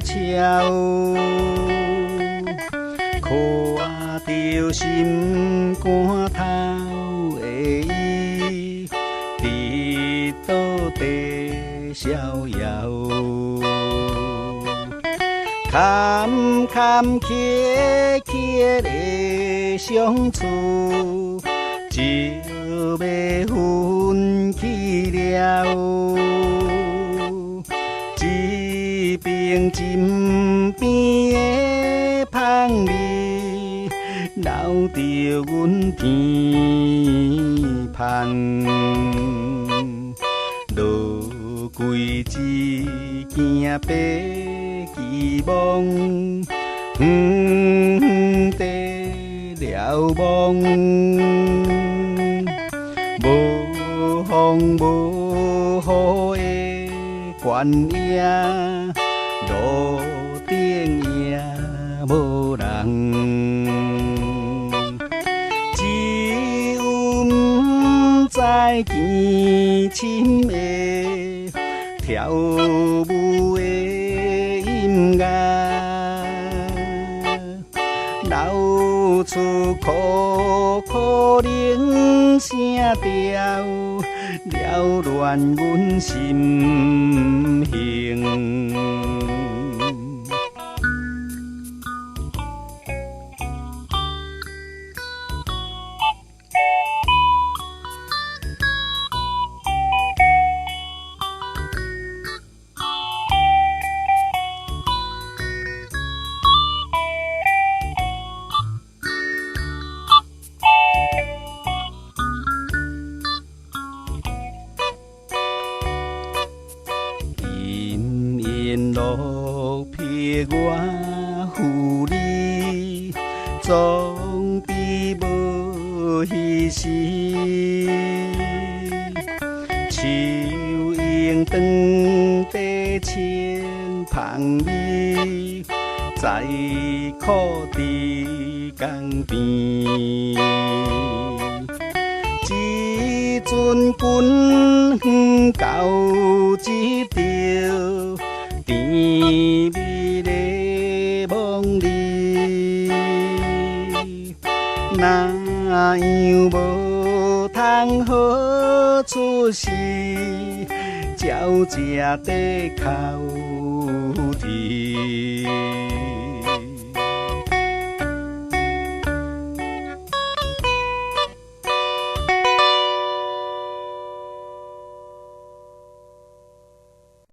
悄，看着心肝头的伊，伫倒地逍遥。坎坎坷坷的相处，就要分去了。一边枕边的香味，留着阮偏盼。路归一件白期望，地了梦。无风无雨的原野，路顶也无人，只有不知见深的跳舞的音乐，流出苦苦铃声调，了乱阮心弦。落魄我负你，总比无彼时。树影长地千芳味，在苦伫江边。一阵君到一条。甜蜜的梦里，哪样无通好出世，鸟食地哭啼。